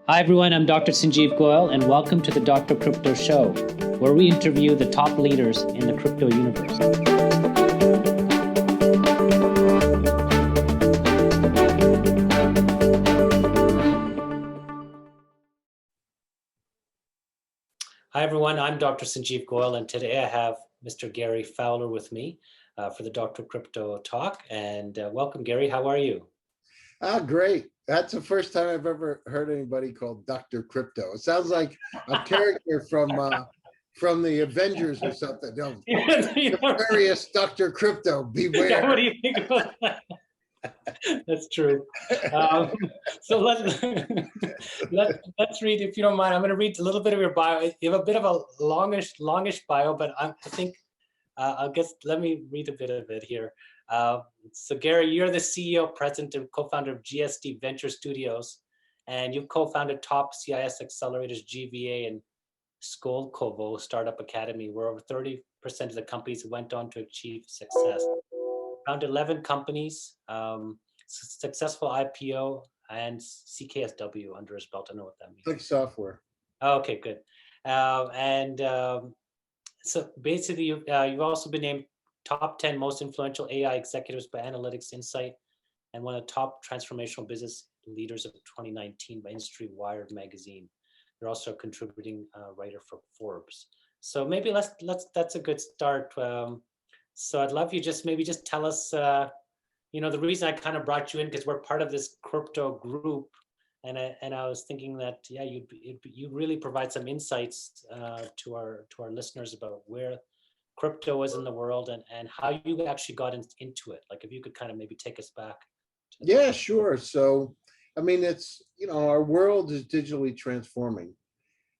Hi everyone, I'm Dr. Sanjeev Goyal and welcome to the Dr. Crypto Show, where we interview the top leaders in the crypto universe. Hi everyone, I'm Dr. Sanjeev Goyal and today I have Mr. Gary Fowler with me for the Dr. Crypto Talk. And welcome Gary, how are you? Great. That's the first time I've ever heard anybody called Dr. Crypto. It sounds like a character from the Avengers or something. No, nefarious Dr. Crypto, beware. What do you think about that? That's true. So let's read, if you don't mind. I'm going to read a little bit of your bio. You have a bit of a longish bio, but I think I guess let me read a bit of it here. So Gary, you're the CEO, president, and co-founder of GSD Venture Studios, and you've co-founded top CIS accelerators GVA and Skolkovo Startup Academy, where over 30% of the companies went on to achieve success. Around 11 companies, successful IPO, and CKSW under his belt. I know what that means. Click software. Oh, okay, good. So basically, you've also been named top 10 most influential AI executives by Analytics Insight and one of the top transformational business leaders of 2019 by Industry Wired magazine. You're also a contributing writer for Forbes. So maybe that's a good start. So I'd love you just tell us, the reason I kind of brought you in because we're part of this crypto group, and I was thinking that you really provide some insights to our listeners about where crypto is in the world and how you actually got into it. Like if you could kind of maybe take us back. Yeah, sure. So, I mean, it's, our world is digitally transforming.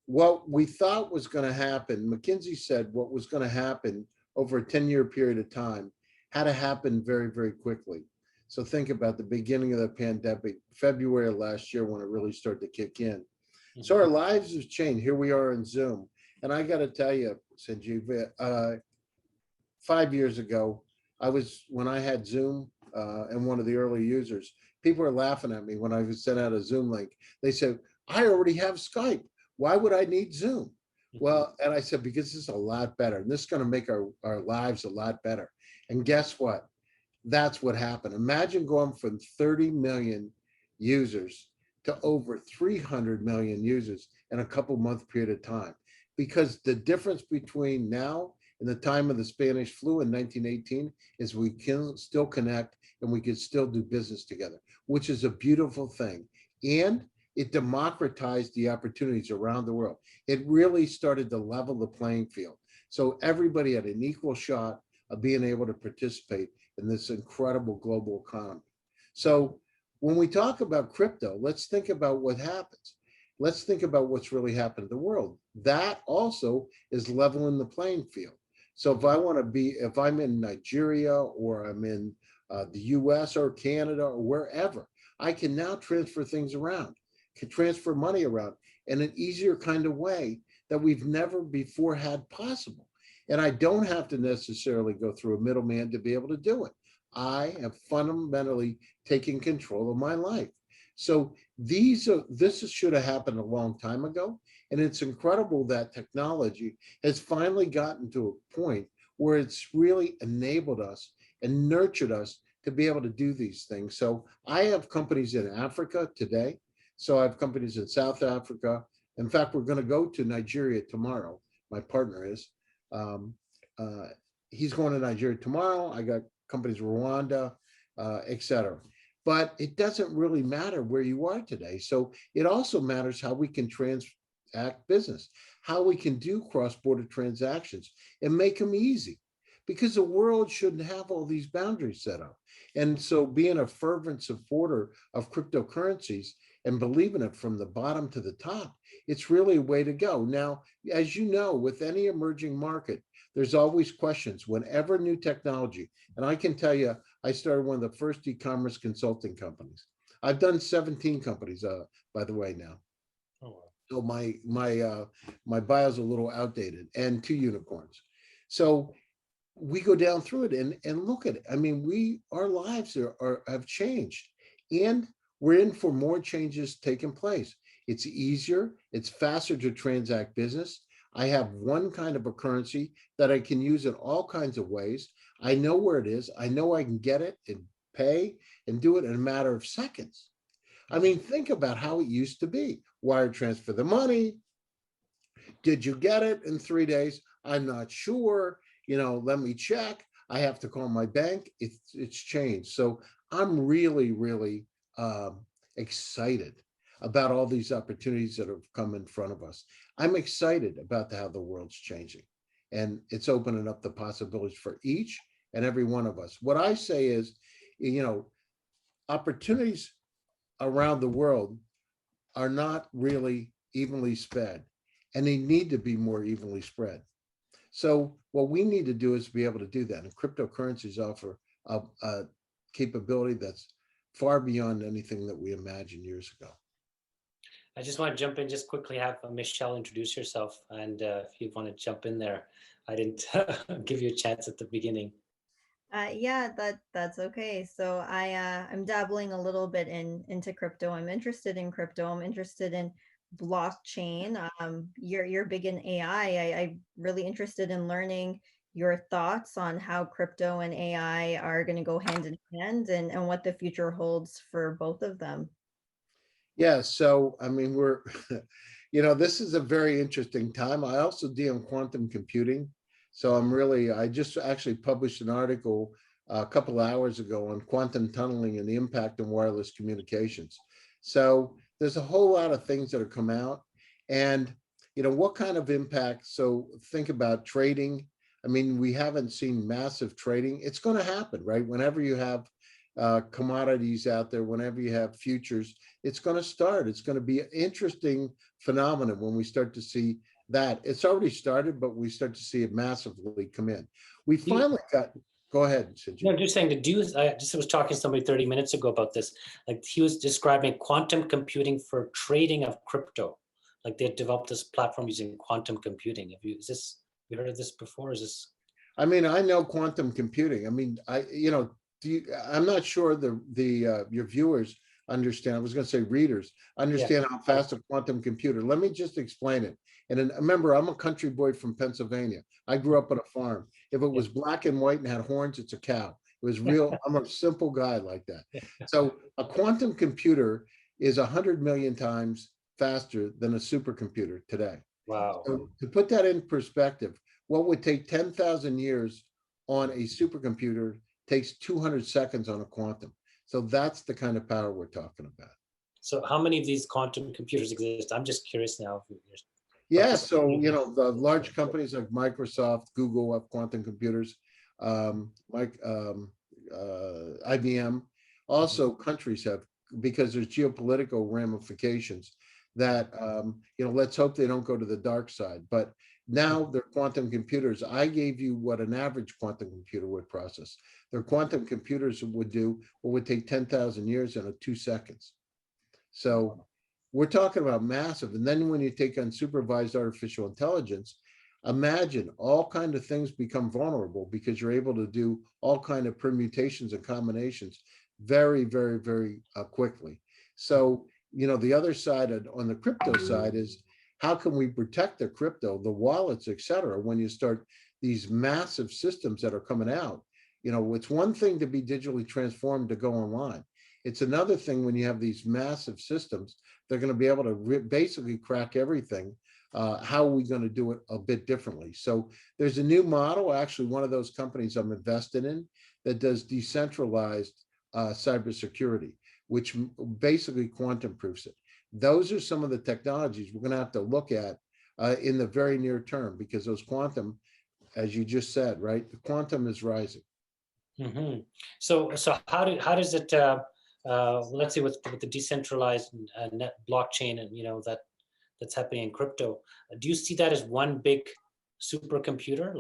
What we thought was going to happen, McKinsey said what was going to happen over a 10-year period of time had to happen very, very quickly. So think about the beginning of the pandemic, February of last year when it really started to kick in. Mm-hmm. So our lives have changed. Here we are in Zoom. And I got to tell you, Sanjeev, 5 years ago, when I had Zoom and one of the early users, people were laughing at me when I was sent out a Zoom link. They said, I already have Skype. Why would I need Zoom? Well, and I said, because this is a lot better. And this is going to make our lives a lot better. And guess what? That's what happened. Imagine going from 30 million users to over 300 million users in a couple month period of time. Because the difference between now and the time of the Spanish flu in 1918 is we can still connect and we can still do business together, which is a beautiful thing. And it democratized the opportunities around the world. It really started to level the playing field. So everybody had an equal shot of being able to participate in this incredible global economy. So when we talk about crypto, let's think about what happens. Let's think about what's really happened in the world. That also is leveling the playing field. So if I'm in Nigeria or I'm in the US or Canada or wherever, I can now transfer things around, can transfer money around in an easier kind of way that we've never before had possible. And I don't have to necessarily go through a middleman to be able to do it. I have fundamentally taken control of my life. So this should have happened a long time ago. And it's incredible that technology has finally gotten to a point where it's really enabled us and nurtured us to be able to do these things. So I have companies in Africa today. So I have companies in South Africa. In fact, we're going to go to Nigeria tomorrow. My partner is. He's going to Nigeria tomorrow. I got companies Rwanda, et cetera. But it doesn't really matter where you are today. So it also matters how we can transact business, how we can do cross-border transactions and make them easy, because the world shouldn't have all these boundaries set up. And so being a fervent supporter of cryptocurrencies and believing it from the bottom to the top, it's really a way to go. Now, as you know, with any emerging market, there's always questions whenever new technology. And I can tell you, I started one of the first e-commerce consulting companies. I've done 17 companies, by the way, now. Oh, wow. So my bio's a little outdated, and 2 unicorns. So we go down through it and look at it. I mean, our lives have changed, and we're in for more changes taking place. It's easier, it's faster to transact business. I have one kind of a currency that I can use in all kinds of ways. I know where it is. I know I can get it and pay and do it in a matter of seconds. I mean, think about how it used to be. Wire transfer the money. Did you get it in 3 days? I'm not sure. Let me check. I have to call my bank. It's changed. So I'm really, really excited about all these opportunities that have come in front of us. I'm excited about how the world's changing, and it's opening up the possibilities for each and every one of us. What I say is, opportunities around the world are not really evenly spread, and they need to be more evenly spread. So what we need to do is be able to do that. And cryptocurrencies offer a capability that's far beyond anything that we imagined years ago. I just want to jump in just quickly, have Michelle introduce yourself. And if you want to jump in there, I didn't give you a chance at the beginning. Yeah, that's okay. So I'm dabbling a little bit into crypto. I'm interested in crypto. I'm interested in blockchain. You're big in AI. I'm really interested in learning your thoughts on how crypto and AI are going to go hand in hand, and what the future holds for both of them. Yeah, so I mean, this is a very interesting time. I also deal in quantum computing. So I just actually published an article a couple hours ago on quantum tunneling and the impact on wireless communications. So there's a whole lot of things that have come out, and what kind of impact? So think about trading. I mean, we haven't seen massive trading. It's going to happen, right? Whenever you have commodities out there, whenever you have futures, it's going to start. It's going to be an interesting phenomenon when we start to see that. It's already started, but we start to see it massively come in. We finally got, go ahead, Sinji. No, just saying I just was talking to somebody 30 minutes ago about this. Like, he was describing quantum computing for trading of crypto. Like, they had developed this platform using quantum computing. You heard of this before? Is this? I mean, I know quantum computing. I mean, I'm not sure your viewers understand. I was going to say readers understand how fast a quantum computer. Let me just explain it. And then, remember, I'm a country boy from Pennsylvania. I grew up on a farm. If it was black and white and had horns, it's a cow. It was real. I'm a simple guy like that. So a quantum computer is 100 million times faster than a supercomputer today. Wow. So to put that in perspective, what would take 10,000 years on a supercomputer takes 200 seconds on a quantum. So that's the kind of power we're talking about. So how many of these quantum computers exist? I'm just curious now. Yeah, so the large companies like Microsoft, Google have quantum computers, IBM. Also, countries have, because there's geopolitical ramifications that let's hope they don't go to the dark side. But now they're quantum computers. I gave you what an average quantum computer would process. Their quantum computers would do what would take 10,000 years in 2 seconds. So we're talking about massive. And then when you take unsupervised artificial intelligence, imagine all kinds of things become vulnerable because you're able to do all kinds of permutations and combinations very, very, very quickly. So, the other side on the crypto side is, how can we protect the crypto, the wallets, et cetera, when you start these massive systems that are coming out? It's one thing to be digitally transformed to go online. It's another thing when you have these massive systems, they're going to be able to basically crack everything. How are we going to do it a bit differently? So there's a new model, actually one of those companies I'm invested in, that does decentralized cybersecurity, which basically quantum proofs it. Those are some of the technologies we're going to have to look at in the very near term, because those quantum, as you just said, right, the quantum is rising. Mm-hmm. So how does it? Let's say with the decentralized net blockchain, and that's happening in crypto. Do you see that as one big supercomputer?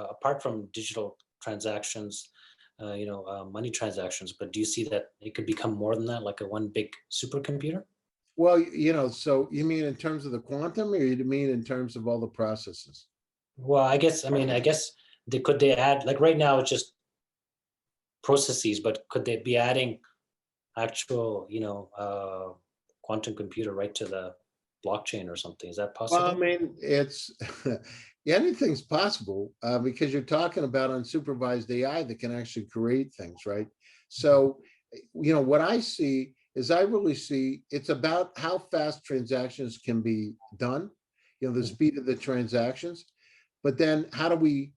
Apart from digital transactions, money transactions, but do you see that it could become more than that, like a one big supercomputer? Well, so you mean in terms of the quantum, or you mean in terms of all the processes? Well, I guess they add, like right now it's just processes, but could they be adding actual, quantum computer right to the blockchain or something. Is that Well, I possible? mean, it's anything's possible because you're talking about unsupervised AI that can actually create things, right? So, what I see is I really see it's about how fast transactions can be done, the Mhm. speed of the transactions. But then how do we,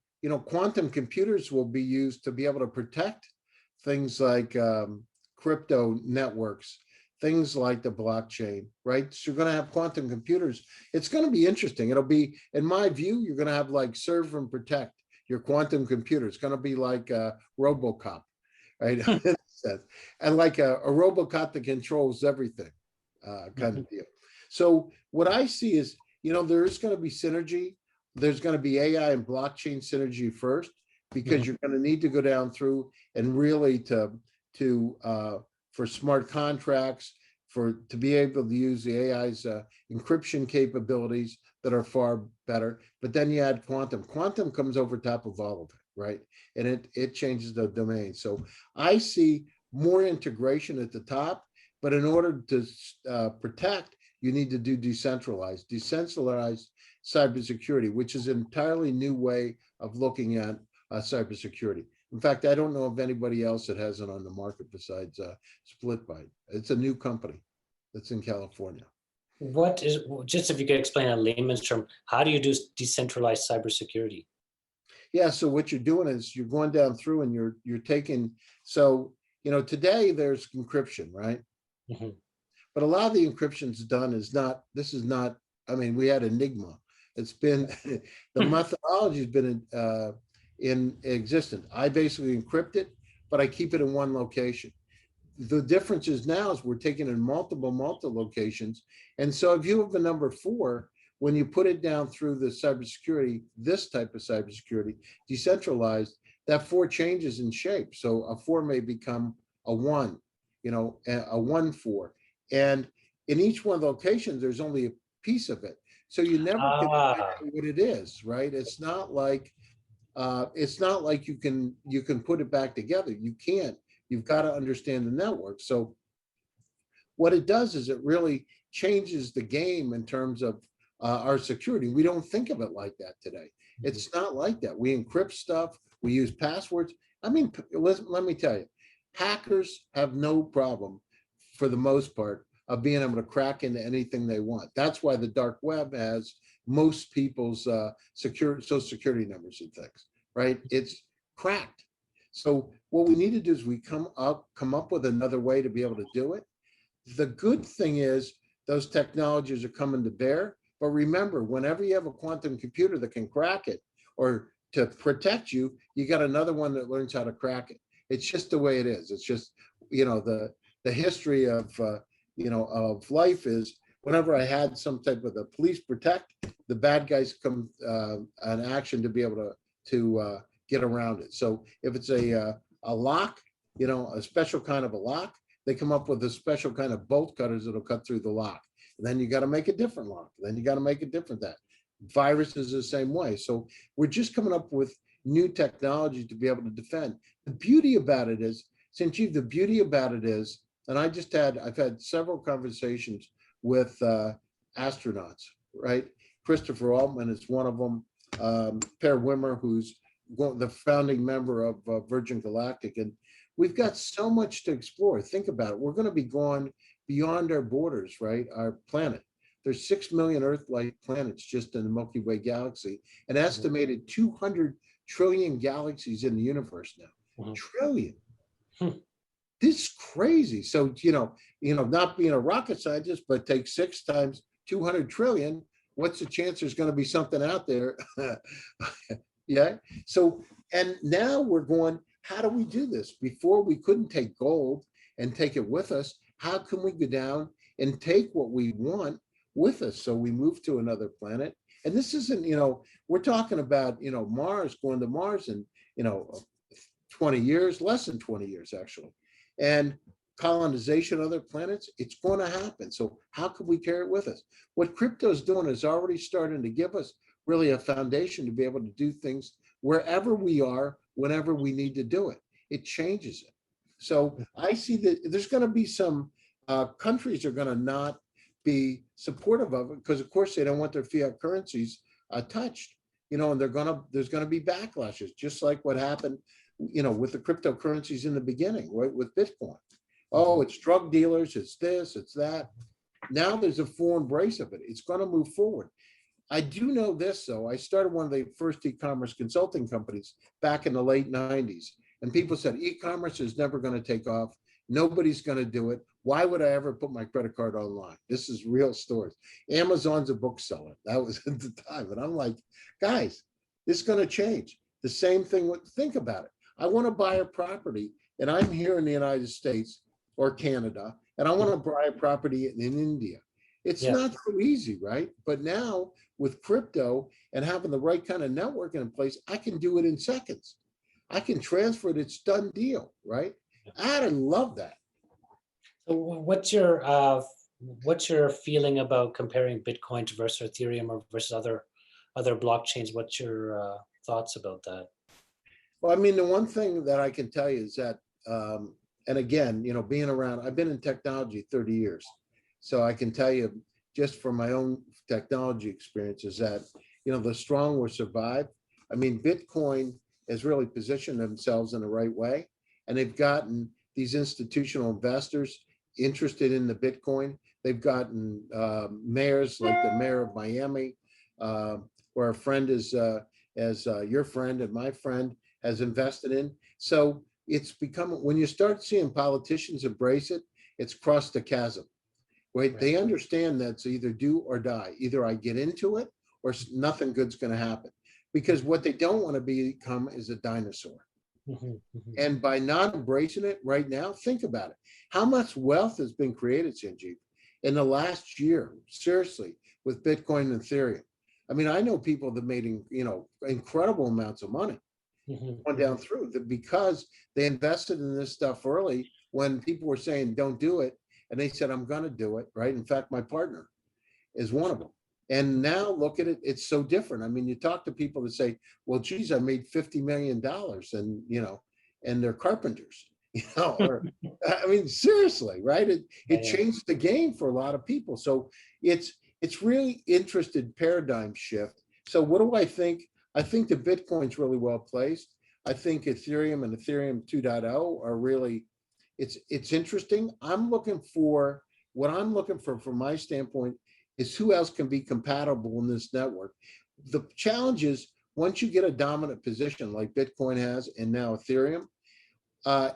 quantum computers will be used to be able to protect things like crypto networks, things like the blockchain, right? So you're going to have quantum computers. It's going to be interesting. It'll be, in my view, you're going to have like serve and protect your quantum computer. It's going to be like a RoboCop, right? And like a RoboCop that controls everything, kind Mhm. of deal. So what I see is, there's going to be synergy. There's going to be AI and blockchain synergy first, because Mhm. you're going to need to go down through and really for smart contracts, to be able to use the AI's encryption capabilities that are far better. But then you add quantum. Quantum comes over top of all of it, right? And it changes the domain. So I see more integration at the top, but in order to protect, you need to do decentralized cybersecurity, which is an entirely new way of looking at cybersecurity. In fact, I don't know of anybody else that has it on the market besides SplitByte. It's a new company that's in California. What is, just if you could explain in layman's term, how do you do decentralized cybersecurity? Yeah, so what you're doing is you're going down through and you're taking, so today there's encryption, right? Mhm. But a lot of the encryption's done this is not, I mean, we had Enigma. It's been, the methodology has been in existence. I basically encrypt it, but I keep it in one location. The difference is now is we're taking in multiple locations. And so if you have a number 4, when you put it down through the cybersecurity, this type of cybersecurity, decentralized, that 4 changes in shape. So a 4 may become a 1, a 1-4. And in each one of the locations, there's only a piece of it. So you never can figure Ah, out what it is, right? It's not like you can put it back together. You can't. You've got to understand the network. So what it does is it really changes the game in terms of our security. We don't think of it like that today. mhm. It's not like that. We encrypt stuff. We use passwords. I mean, let me tell you, hackers have no problem, for the most part, of being able to crack into anything they want. That's why the dark web has most people's social security numbers and things, right? It's cracked. So what we need to do is we come up with another way to be able to do it. The good thing is those technologies are coming to bear. But remember, whenever you have a quantum computer that can crack it, or to protect you, you got another one that learns how to crack it. It's just the way it is. It's just, the history of life is, whenever I had some type of the police protect, the bad guys come an action to be able to get around it. So if it's a lock, a special kind of a lock, they come up with a special kind of bolt cutters that'll cut through the lock. And then you got to make a different lock. Then you got to make a different that. Virus is the same way. So we're just coming up with new technology to be able to defend. The beauty about it is, Sanjeev, the beauty about it is, and I've had several conversations with astronauts, right? Christopher Altman is one of them. Per Wimmer, who's the founding member of Virgin Galactic, and we've got so much to explore. Think about it. We're going to be going beyond our borders, right? Our planet. There's 6 million Earth-like planets just in the Milky Way galaxy, an Mhm. estimated 200 trillion galaxies in the universe now. Mhm. Trillion. Hmm. This is crazy. So, not being a rocket scientist, but take 6 times 200 trillion. What's the chance there's going to be something out there? Yeah. So, and now we're going, how do we do this? Before we couldn't take gold and take it with us. How can we go down and take what we want with us? So we move to another planet. And this isn't, we're talking about, Mars, going to Mars in, 20 years, less than 20 years, actually. And colonization of other planets, it's going to happen. So how could we carry it with us? What crypto is doing is already starting to give us really a foundation to be able to do things wherever we are, whenever we need to do it. It changes it. So I see that there's going to be some countries are going to not be supportive of it, because of course they don't want their fiat currencies touched, you know, and there's going to be backlashes, just like what happened, you know, with the cryptocurrencies in the beginning, right, with Bitcoin. Oh, it's drug dealers, it's this, it's that. Now there's a full embrace of it. It's going to move forward. I do know this, though. I started one of the first e-commerce consulting companies back in the late 90s. And people said, e-commerce is never going to take off. Nobody's going to do it. Why would I ever put my credit card online? This is real stories. Amazon's a bookseller. That was at the time. And I'm like, guys, this is going to change. The same thing with, think about it. I want to buy a property and I'm here in the United States or Canada, and I want to buy a property in India. It's not so easy, right? But now with crypto and having the right kind of networking in place, I can do it in seconds. I can transfer it, it's done deal, right? I love that. So what's your feeling about comparing Bitcoin to versus Ethereum or versus other blockchains? What's your thoughts about that? Well, I mean, the one thing that I can tell you is that, and again, you know, being around, I've been in technology 30 years. So I can tell you just from my own technology experiences that, you know, the strong will survive. I mean, Bitcoin has really positioned themselves in the right way. And they've gotten these institutional investors interested in the Bitcoin. They've gotten mayors like the mayor of Miami, where a friend is, as your friend and my friend has invested in. So it's become, when you start seeing politicians embrace it, it's crossed the chasm. Right? They understand that it's either do or die. Either I get into it or nothing good's going to happen. Because what they don't want to become is a dinosaur. And by not embracing it right now, think about it. How much wealth has been created, Sanjeev, in the last year, seriously, with Bitcoin and Ethereum? I mean, I know people that made, you know, incredible amounts of money on down through that because they invested in this stuff early when people were saying, don't do it. And they said, I'm going to do it, right? In fact, my partner is one of them. And now look at it, it's so different. I mean, you talk to people that say, well, geez, I made $50 million and, you know, and they're carpenters, you know, or, I mean, seriously, right? It changed the game for a lot of people. So it's really interesting paradigm shift. So what do I think? I think the Bitcoin's really well placed. I think Ethereum and Ethereum 2.0 are really, it's interesting. What I'm looking for from my standpoint is who else can be compatible in this network. The challenge is once you get a dominant position like Bitcoin has and now Ethereum,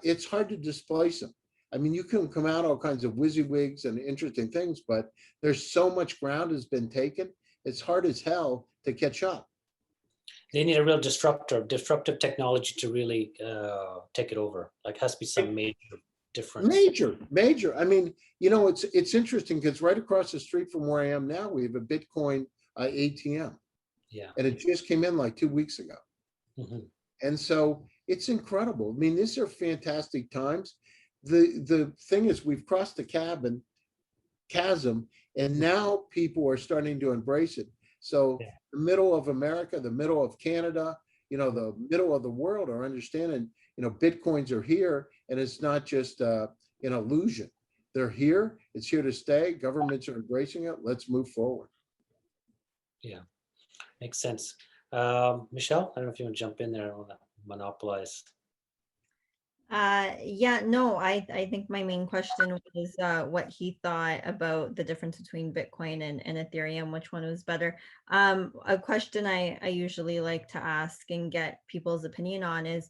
it's hard to displace them. I mean, you can come out all kinds of WYSIWYGs and interesting things, but there's so much ground has been taken. It's hard as hell to catch up. They need a real disruptive technology to really take it over. Like, has to be some major difference. Major. I mean, you know, it's interesting because right across the street from where I am now, we have a Bitcoin ATM. Yeah. And it just came in like 2 weeks ago. And so it's incredible. I mean, these are fantastic times. The thing is, we've crossed the chasm, and now people are starting to embrace it. So the middle of America, the middle of Canada, you know, the middle of the world are understanding, you know, Bitcoins are here, and it's not just an illusion. They're here. It's here to stay. Governments are embracing it. Let's move forward. Yeah, makes sense. Michelle, I don't know if you want to jump in there on that monopolize. Yeah, no, I think my main question was what he thought about the difference between Bitcoin and Ethereum, which one was better. A question I usually like to ask and get people's opinion on is,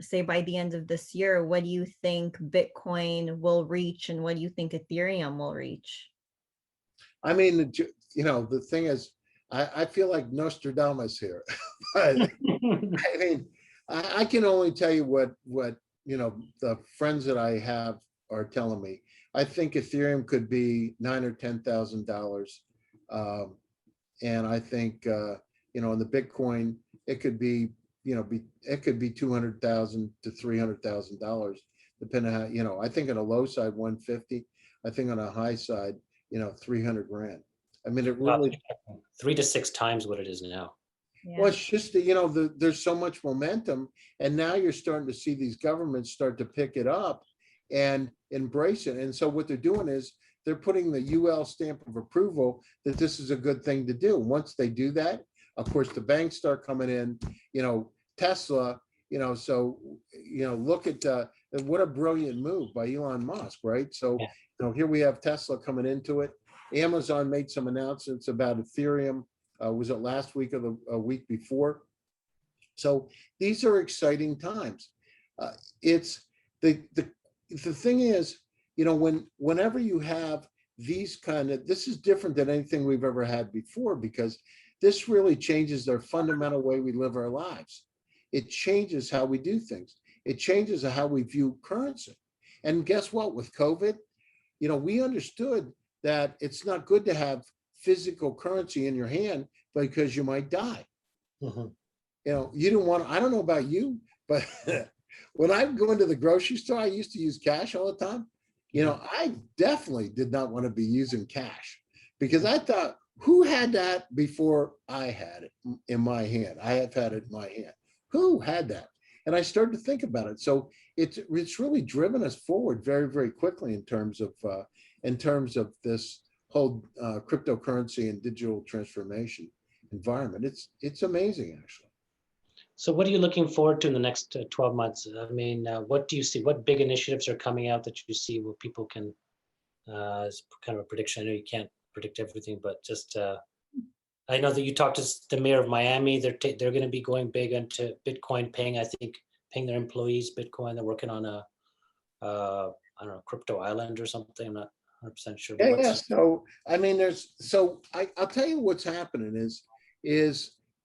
say by the end of this year, what do you think Bitcoin will reach and what do you think Ethereum will reach? I mean, you know, the thing is, I feel like Nostradamus here. But, I mean, I can only tell you what you know, the friends that I have are telling me. I think Ethereum could be $9,000 or $10,000, and I think you know, in the Bitcoin, it could be, you know, it could be $200,000 to $300,000, depending on how, you know. I think on a low side 150. I think on a high side, you know, 300 grand. I mean, it really 3 to 6 times what it is now. Yeah. Well, it's just that, you know, there's so much momentum, and now you're starting to see these governments start to pick it up and embrace it. And so what they're doing is they're putting the UL stamp of approval that this is a good thing to do. Once they do that, of course, the banks start coming in, Tesla, so, look at what a brilliant move by Elon Musk, right? So, here we have Tesla coming into it. Amazon made some announcements about Ethereum. Was it last week or the week before? So these are exciting times. It's the thing is, whenever you have these this is different than anything we've ever had before, because this really changes the fundamental way we live our lives. It changes how we do things. It changes how we view currency. And guess what? With COVID, we understood that it's not good to have physical currency in your hand because you might die. Mm-hmm. You didn't want, I don't know about you, but when I go into the grocery store, I used to use cash all the time. I definitely did not want to be using cash, because I thought, who had that before I had it in my hand? I have had it in my hand. Who had that? And I started to think about it. So it's really driven us forward very, very quickly in terms of this whole cryptocurrency and digital transformation environment. It's amazing, actually. So what are you looking forward to in the next 12 months? I mean, what do you see? What big initiatives are coming out that you see where people can, as kind of a prediction? I know you can't predict everything, but just, I know that you talked to the mayor of Miami. They're going to be going big into Bitcoin, paying their employees Bitcoin. They're working on a, I don't know, crypto island or something. I'm not 100% sure. Yeah. So, I mean, I'll tell you what's happening is,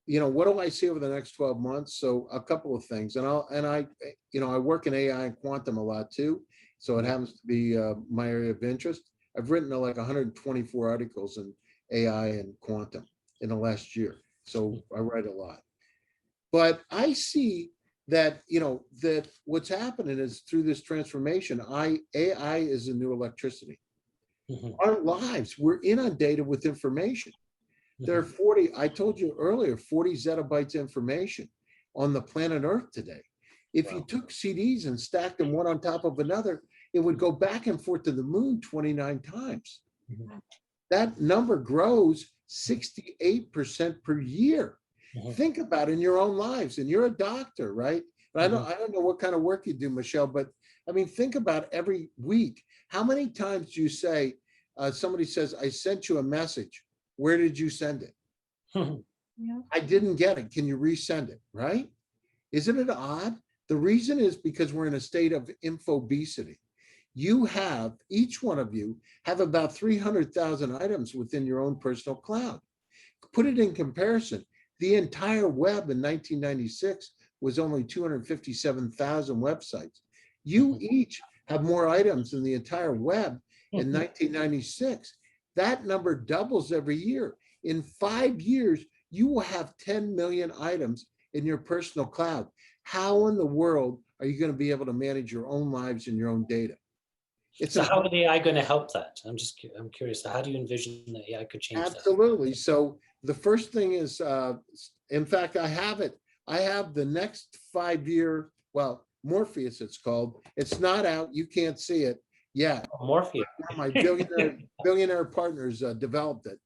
what do I see over the next 12 months? So a couple of things, and I work in AI and quantum a lot too. So it happens to be my area of interest. I've written like 124 articles in AI and quantum in the last year. So I write a lot, but I see that, that what's happening is through this transformation, AI is the new electricity. Mm-hmm. Our lives, we're inundated with information. There are 40, I told you earlier, 40 zettabytes information on the planet Earth today. If you took CDs and stacked them one on top of another, it would go back and forth to the moon 29 times. Mm-hmm. That number grows 68% per year. Mm-hmm. Think about it in your own lives, and you're a doctor, right? But mm-hmm. I don't know what kind of work you do, Michelle, but I mean, think about every week. How many times do you say, somebody says, I sent you a message. Where did you send it? Yeah. I didn't get it. Can you resend it? Right? Isn't it odd? The reason is because we're in a state of infobesity. Each one of you have about 300,000 items within your own personal cloud. Put it in comparison. The entire web in 1996 was only 257,000 websites. You each have more items than the entire web in 1996. That number doubles every year. In 5 years, you will have 10 million items in your personal cloud. How in the world are you going to be able to manage your own lives and your own data? So how is the AI going to help that? I'm curious. How do you envision the AI could change that? Absolutely. So the first thing is, in fact, I have it. I have the next 5-year, Morpheus it's called. It's not out. You can't see it. Yeah, Morpheus. My billionaire partners developed it.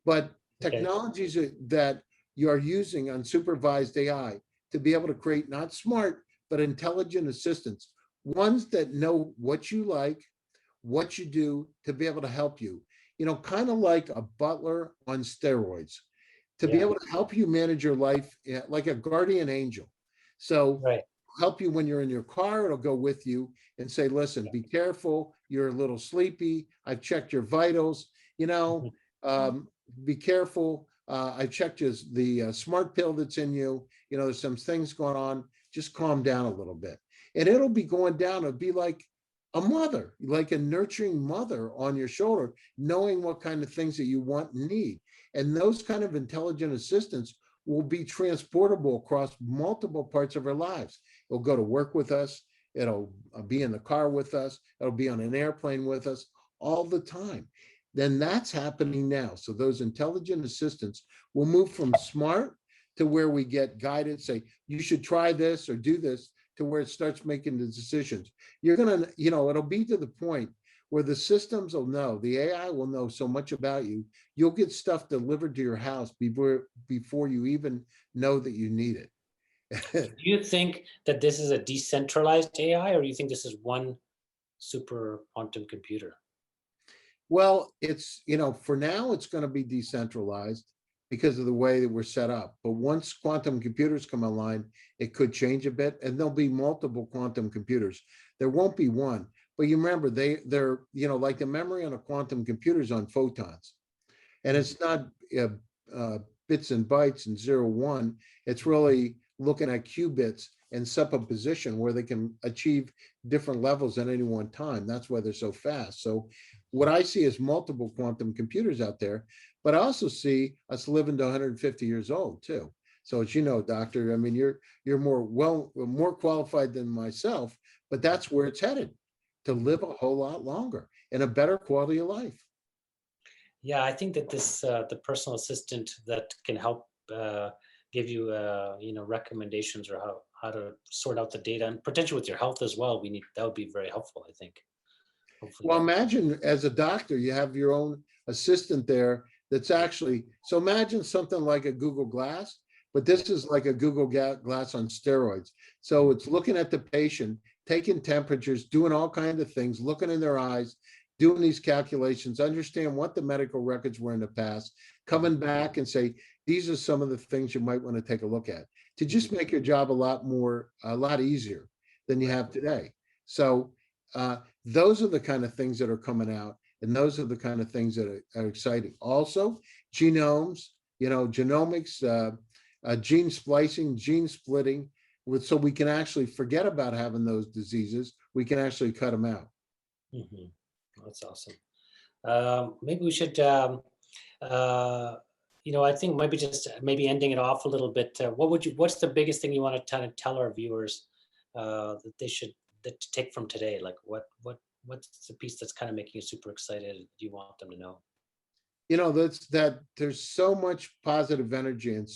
But technologies that you are using unsupervised AI to be able to create not smart, but intelligent assistants, ones that know what you like, what you do, to be able to help you, kind of like a butler on steroids, to be able to help you manage your life like a guardian angel. So help you when you're in your car, it'll go with you and say, listen, be careful. You're a little sleepy. I've checked your vitals, be careful. I've checked the smart pill that's in you. There's some things going on. Just calm down a little bit. And it'll be going down. It'll be like a mother, like a nurturing mother on your shoulder, knowing what kind of things that you want and need. And those kind of intelligent assistants will be transportable across multiple parts of our lives. It'll go to work with us. It'll be in the car with us. It'll be on an airplane with us all the time. Then that's happening now. So those intelligent assistants will move from smart to where we get guided, say, you should try this or do this, to where it starts making the decisions. You're going to, it'll be to the point where the systems will know, the AI will know so much about you, you'll get stuff delivered to your house before you even know that you need it. Do you think that this is a decentralized AI, or do you think this is one super quantum computer? Well, it's, for now, it's going to be decentralized because of the way that we're set up. But once quantum computers come online, it could change a bit, and there'll be multiple quantum computers. There won't be one. But you remember, they're, like the memory on a quantum computer is on photons. And it's not bits and bytes and 0, 1. It's really looking at qubits and superposition where they can achieve different levels at any one time. That's why they're so fast. So what I see is multiple quantum computers out there, but I also see us living to 150 years old too. So as you know, doctor, I mean, you're more qualified than myself, but that's where it's headed, to live a whole lot longer and a better quality of life. Yeah, I think that this the personal assistant that can help give you recommendations, or how to sort out the data, and potentially with your health as well. That would be very helpful, I think. Hopefully Well, imagine as a doctor, you have your own assistant there that's actually, so imagine something like a Google Glass, but this is like a Google Glass on steroids. So it's looking at the patient, taking temperatures, doing all kinds of things, looking in their eyes, doing these calculations, understand what the medical records were in the past, coming back and say, these are some of the things you might want to take a look at, to just make your job a lot easier than you have today. So those are the kind of things that are coming out, and those are the kind of things that are exciting. Also, genomes, genomics, gene splicing, gene splitting, so we can actually forget about having those diseases. We can actually cut them out. Mm-hmm. That's awesome. Maybe we should, I think maybe ending it off a little bit. What's the biggest thing you want to kind of tell our viewers that they should to take from today? Like what's the piece that's kind of making you super excited? You want them to know? That there's so much positive energy, and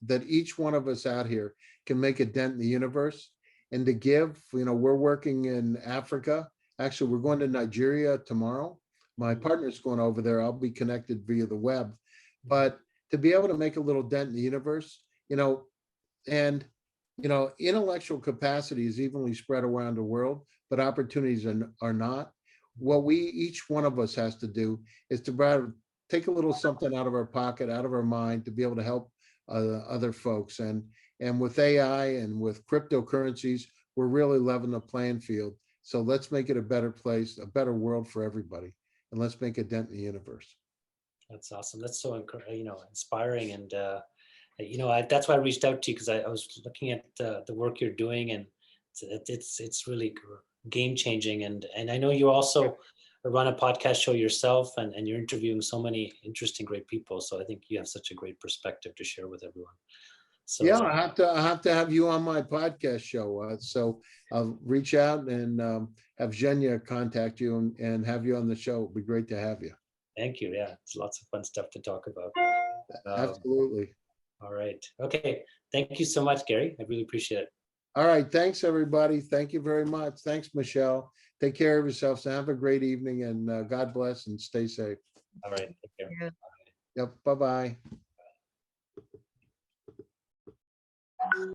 that each one of us out here can make a dent in the universe, and to give. We're working in Africa. Actually, we're going to Nigeria tomorrow. My partner's going over there. I'll be connected via the web. But to be able to make a little dent in the universe, and intellectual capacity is evenly spread around the world, but opportunities are not. What each one of us has to do is to take a little something out of our pocket, out of our mind, to be able to help other folks. And with AI and with cryptocurrencies, we're really leveling the playing field. So let's make it a better place, a better world for everybody, and let's make a dent in the universe. That's awesome. That's so inspiring, and that's why I reached out to you, because I was looking at the work you're doing, and it's really game changing. And I know you also run a podcast show yourself, and you're interviewing so many interesting, great people. So I think you have such a great perspective to share with everyone. So yeah, I have to have you on my podcast show. So I'll reach out and have Zhenya contact you and have you on the show. It'd be great to have you. Thank you. Yeah, it's lots of fun stuff to talk about. Absolutely. All right. Okay. Thank you so much, Gary. I really appreciate it. All right. Thanks, everybody. Thank you very much. Thanks, Michelle. Take care of yourselves. Have a great evening, and God bless, and stay safe. All right. Take care. Yeah. Yep. Bye-bye.